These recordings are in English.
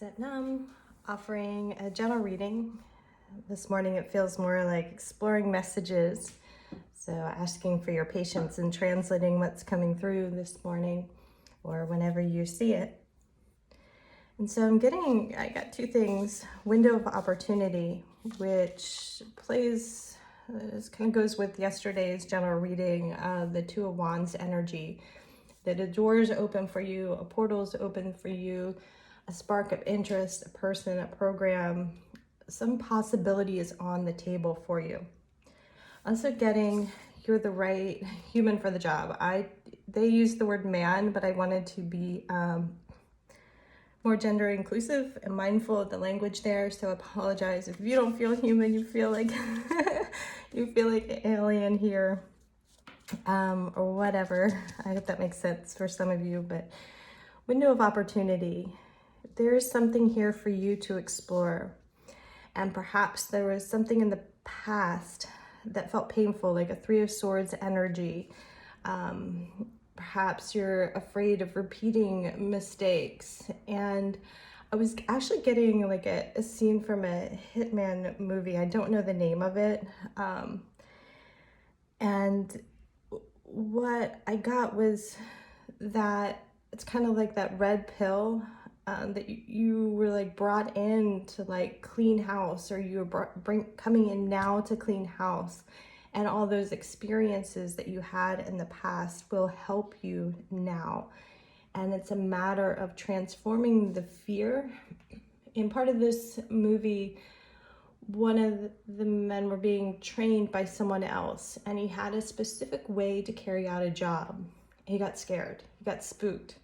Satnam, offering a general reading. This morning it feels more like exploring messages. So asking for your patience in translating what's coming through this morning or whenever you see it. And so I got two things. Window of opportunity, which plays, this kind of goes with yesterday's general reading, the Two of Wands energy. That a door is open for you, a portal is open for you, a spark of interest, a person, a program, some possibility is on the table for you. Also getting, you're the right human for the job. They use the word man, but I wanted to be more gender inclusive and mindful of the language there. So apologize if you don't feel human, you feel like you feel like an alien here, or whatever. I hope that makes sense for some of you. But window of opportunity. There's something here for you to explore. And perhaps there was something in the past that felt painful, like a Three of Swords energy. Perhaps you're afraid of repeating mistakes. And I was actually getting like a scene from a Hitman movie. I don't know the name of it. And what I got was that it's kind of like that red pill, that you were like brought in to like clean house, or you were coming in now to clean house, and all those experiences that you had in the past will help you now. And it's a matter of transforming the fear. In part of this movie, one of the men were being trained by someone else, and he had a specific way to carry out a job. He got scared, he got spooked.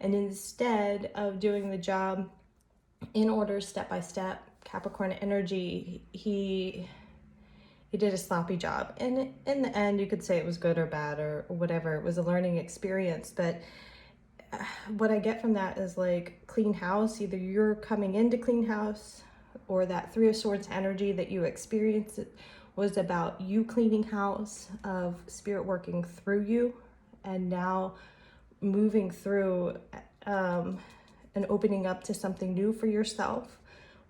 And instead of doing the job in order, step by step, Capricorn energy, he did a sloppy job. And in the end, you could say it was good or bad or whatever. It was a learning experience. But what I get from that is like clean house. Either you're coming into clean house, or that Three of Swords energy that you experienced was about you cleaning house, of spirit working through you, and now moving through and opening up to something new for yourself,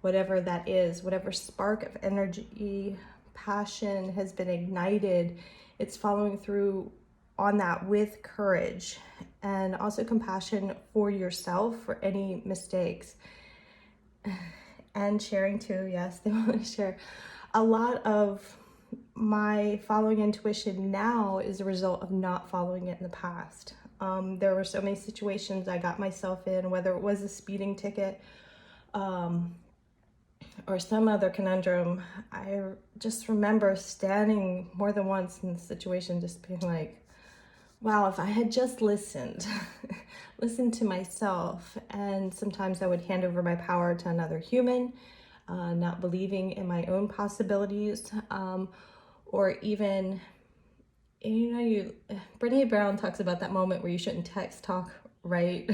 whatever that is, whatever spark of energy, passion has been ignited, it's following through on that with courage and also compassion for yourself for any mistakes. And sharing too, yes, they want to share. A lot of my following intuition now is a result of not following it in the past. There were so many situations I got myself in, whether it was a speeding ticket or some other conundrum. I just remember standing more than once in the situation, just being like, wow, if I had just listened, listened to myself. And sometimes I would hand over my power to another human, not believing in my own possibilities, or even, Brené Brown talks about that moment where you shouldn't text, talk, write,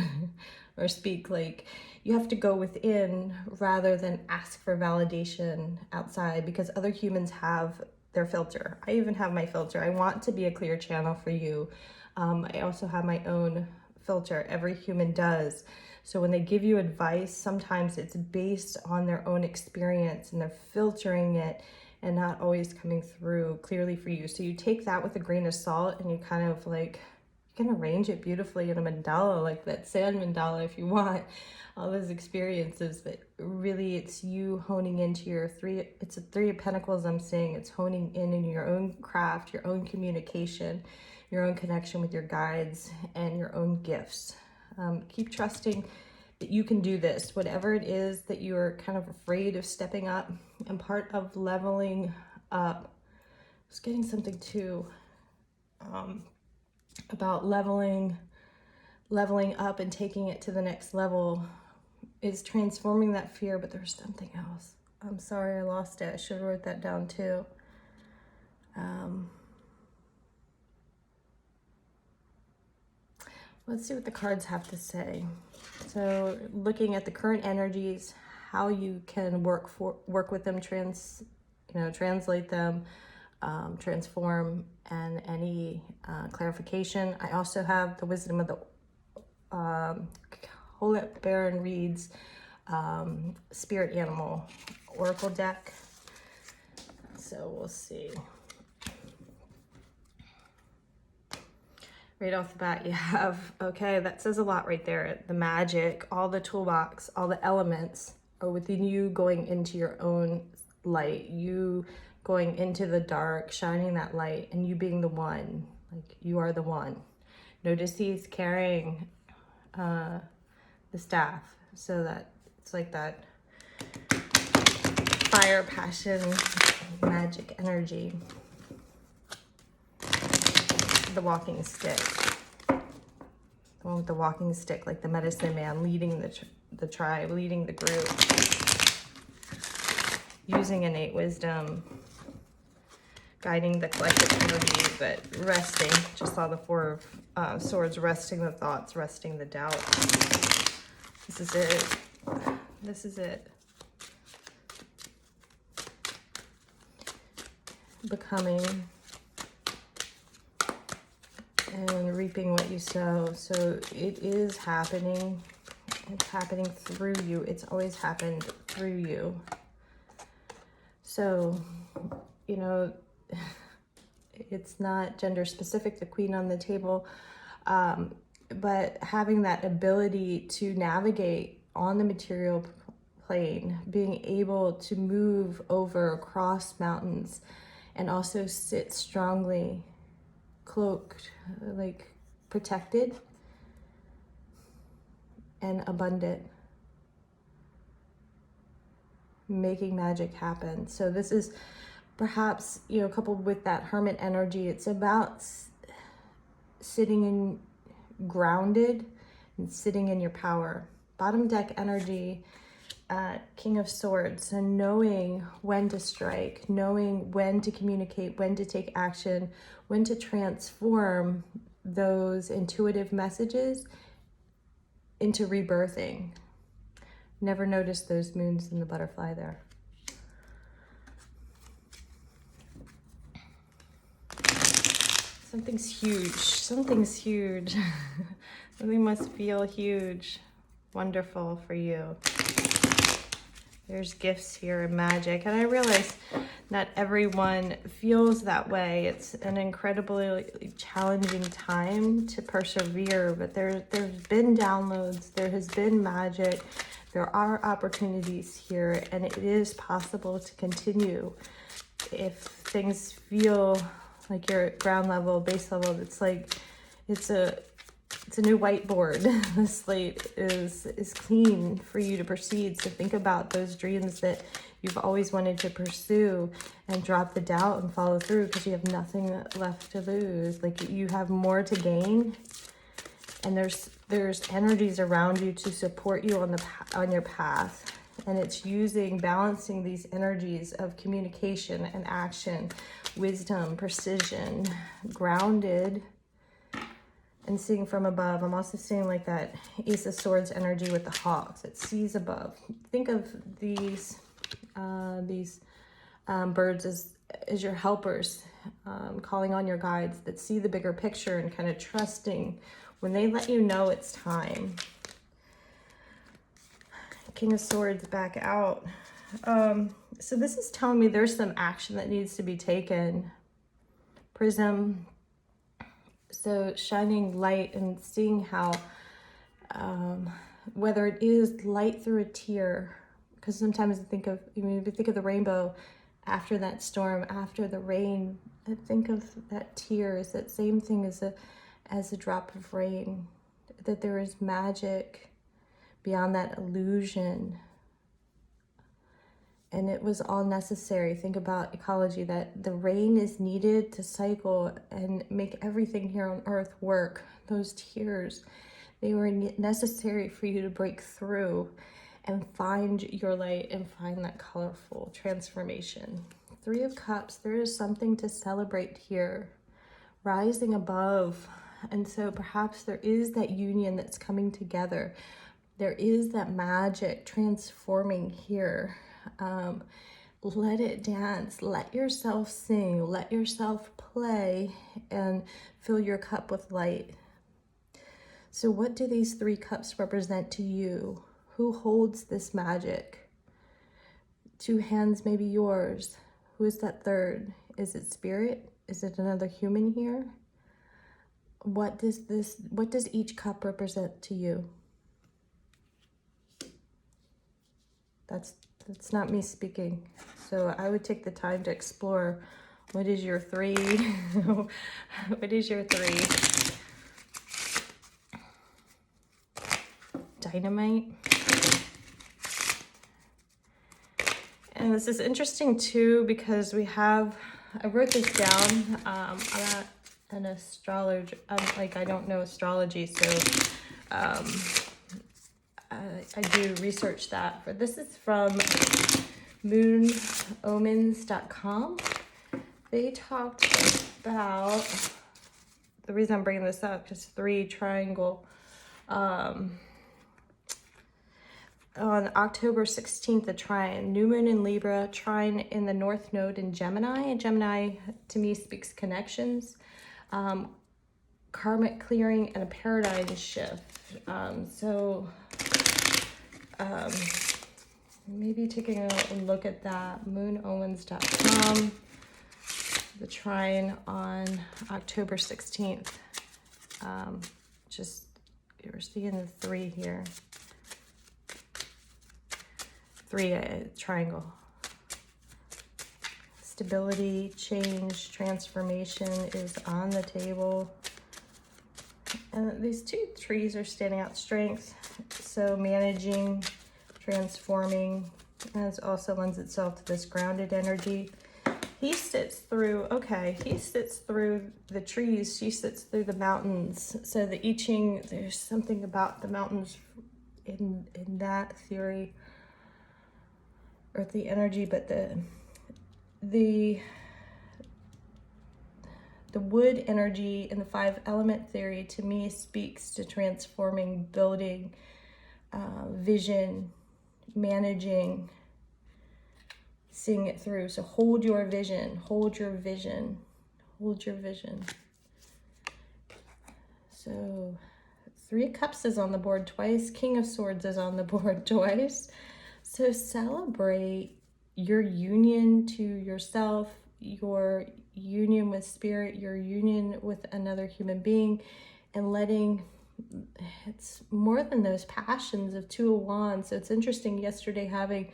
or speak. Like, you have to go within rather than ask for validation outside, because other humans have their filter. I even have my filter. I want to be a clear channel for you. I also have my own filter. Every human does. So when they give you advice, sometimes it's based on their own experience, and they're filtering it and not always coming through clearly for you. So you take that with a grain of salt, and you kind of like, you can arrange it beautifully in a mandala, like that sand mandala if you want, all those experiences. But really it's you honing into your it's a Three of Pentacles I'm seeing. It's honing in your own craft, your own communication, your own connection with your guides, and your own gifts. Keep trusting that you can do this, whatever it is that you're kind of afraid of stepping up. And part of leveling up, I was getting something too about leveling up and taking it to the next level, is transforming that fear. But there's something else. I'm sorry, I lost it. I should have wrote that down too. Let's see what the cards have to say. So looking at the current energies, how you can work with them, translate them, transform, and any clarification. I also have the wisdom of the Holy Baron reads, spirit animal oracle deck. So we'll see. Right off the bat, you have, okay, that says a lot right there. The magic, all the toolbox, all the elements are within you going into your own light, you going into the dark, shining that light, and you being the one, like you are the one. Notice he's carrying the staff, so that it's like that fire, passion, magic energy. The walking stick, the one with the walking stick, like the medicine man leading the tribe, leading the group, using innate wisdom, guiding the collective energy, but resting. Just saw the Four of Swords, resting the thoughts, resting the doubt. This is it. This is it. Becoming and reaping what you sow. So it is happening. It's happening through you. It's always happened through you. So, you know, it's not gender specific, the Queen on the table, but having that ability to navigate on the material plane, being able to move over across mountains and also sit strongly, cloaked, like protected and abundant, making magic happen. So this is perhaps, you know, coupled with that hermit energy, it's about sitting in grounded and sitting in your power. Bottom deck energy, King of Swords, and knowing when to strike, knowing when to communicate, when to take action, when to transform those intuitive messages into rebirthing. Never noticed those moons in the butterfly there. Something's huge. Something's huge. Something must feel huge. Wonderful for you. There's gifts here and magic. And I realize not everyone feels that way. It's an incredibly challenging time to persevere, but there's been downloads, there has been magic, there are opportunities here, and it is possible to continue. If things feel like you're at ground level, base level, it's like it's a new whiteboard. The slate is clean for you to proceed. So think about those dreams that you've always wanted to pursue and drop the doubt and follow through, because you have nothing left to lose. Like you have more to gain, and there's energies around you to support you on your path. And it's balancing these energies of communication and action, wisdom, precision, grounded, and seeing from above. I'm also seeing like that Ace of Swords energy with the hawks. It sees above. Think of these birds as your helpers, calling on your guides that see the bigger picture and kind of trusting when they let you know it's time. King of Swords back out. So this is telling me there's some action that needs to be taken. Prism. So shining light and seeing how, whether it is light through a tear, because sometimes I think of, if you think of the rainbow after that storm, after the rain, I think of that tear as that same thing as a drop of rain, that there is magic beyond that illusion. And it was all necessary. Think about ecology, that the rain is needed to cycle and make everything here on earth work. Those tears, they were necessary for you to break through and find your light and find that colorful transformation. Three of Cups, there is something to celebrate here, rising above. And so perhaps there is that union that's coming together. There is that magic transforming here. Let it dance, let yourself sing, let yourself play, and fill your cup with light. So what do these three cups represent to you? Who holds this magic? 2 hands may be yours. Who is that third? Is it spirit? Is it another human here? What does each cup represent to you? That's not me speaking. So I would take the time to explore, what is your 3? What is your 3? Dynamite. And this is interesting too, because I wrote this down. I'm not an astrologer. I don't know astrology, so I do research that. But this is from moonomens.com. They talked about, the reason I'm bringing this up, because 3 triangle. On October 16th, the trine, new moon in Libra, trine in the north node in Gemini. And Gemini, to me, speaks connections, karmic clearing, and a paradigm shift. Maybe taking a look at that, moonomens.com, the trine on October 16th. You're seeing the 3 here. 3 triangle. Stability, change, transformation is on the table. And these 2 trees are standing out. Strength, so managing, transforming, and it also lends itself to this grounded energy. He sits through the trees, she sits through the mountains. So the I Ching, there's something about the mountains in that theory, or the energy, but the wood energy in the 5 element theory, to me, speaks to transforming, building, vision, managing, seeing it through. So hold your vision, hold your vision, hold your vision. So 3 of Cups is on the board twice. King of Swords is on the board twice. So celebrate your union to yourself, your union with spirit, your union with another human being, and it's more than those passions of 2 of Wands. So it's interesting, yesterday having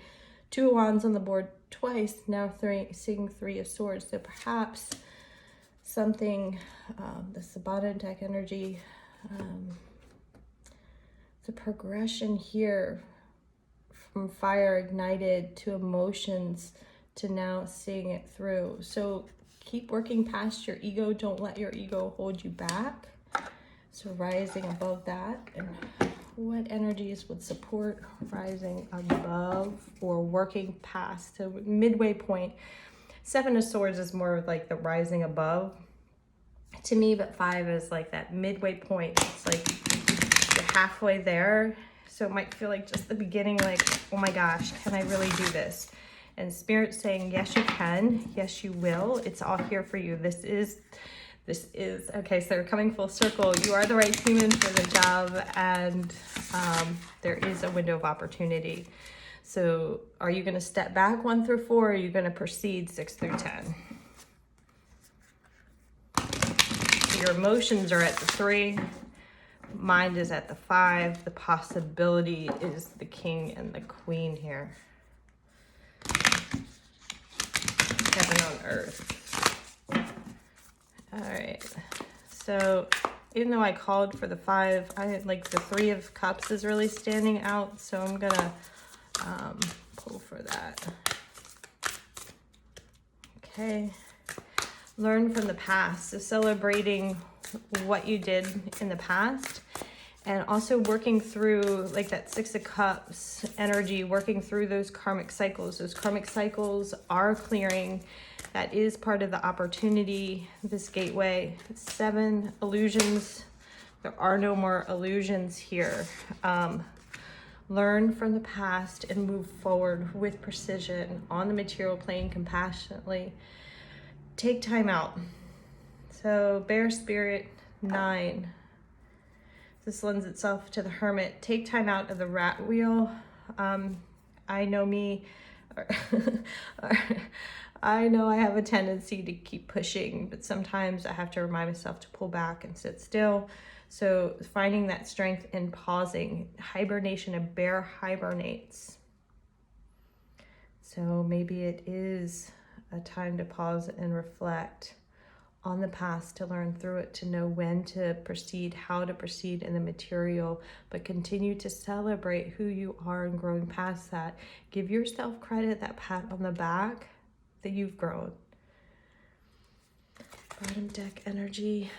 2 of Wands on the board twice, now seeing 3 of Swords. So perhaps something, the Sabbath deck energy, the progression here from fire ignited to emotions to now seeing it through. So keep working past your ego. Don't let your ego hold you back. So rising above that. And what energies would support rising above or working past? So midway point. 7 of Swords is more like the rising above to me, but 5 is like that midway point. It's like you're halfway there. So it might feel like just the beginning, like, oh my gosh, can I really do this? And Spirit's saying, yes, you can. Yes, you will. It's all here for you. This is, okay, so they're coming full circle. You are the right human for the job, and there is a window of opportunity. So are you going to step back 1 through 4, or are you going to proceed 6 through 10? Your emotions are at the 3. Mind is at the 5. The possibility is the King and the Queen here. Heaven on earth. All right. So even though I called for the 5, I like the 3 of Cups is really standing out. So I'm gonna pull for that. Okay. Learn from the past. So celebrating what you did in the past, and also working through like that 6 of Cups energy, working through those karmic cycles. Those karmic cycles are clearing. That is part of the opportunity, this gateway. 7 illusions. There are no more illusions here. Learn from the past and move forward with precision on the material plane compassionately. Take time out. So Bear Spirit 9. This lends itself to the Hermit. Take time out of the rat wheel. I know me. I know I have a tendency to keep pushing, but sometimes I have to remind myself to pull back and sit still. So finding that strength in pausing. Hibernation, a bear hibernates. So maybe it is a time to pause and reflect on the past, to learn through it, to know when to proceed, how to proceed in the material, but continue to celebrate who you are and growing past that. Give yourself credit, that pat on the back that you've grown. Bottom deck energy,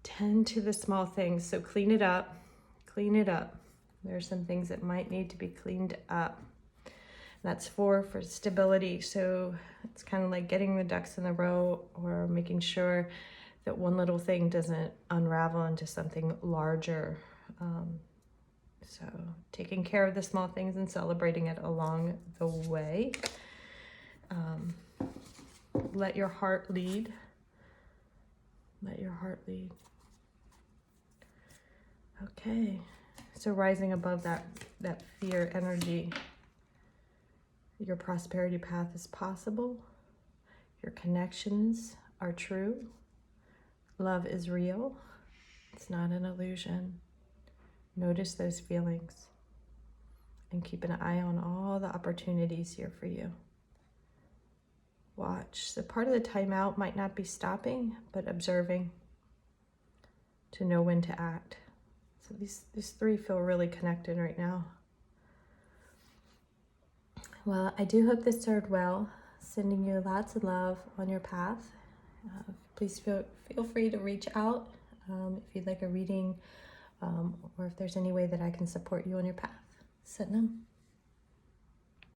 tend to the small things. So clean it up, clean it up. There's some things that might need to be cleaned up. That's for stability. So it's kind of like getting the ducks in a row, or making sure that one little thing doesn't unravel into something larger. So taking care of the small things and celebrating it along the way. Let your heart lead. Let your heart lead. Okay. So rising above that fear energy. Your prosperity path is possible. Your connections are true. Love is real. It's not an illusion. Notice those feelings and keep an eye on all the opportunities here for you. Watch. So part of the timeout might not be stopping, but observing to know when to act. So these three feel really connected right now. Well, I do hope this served well. Sending you lots of love on your path. Please feel free to reach out if you'd like a reading, or if there's any way that I can support you on your path. Send them.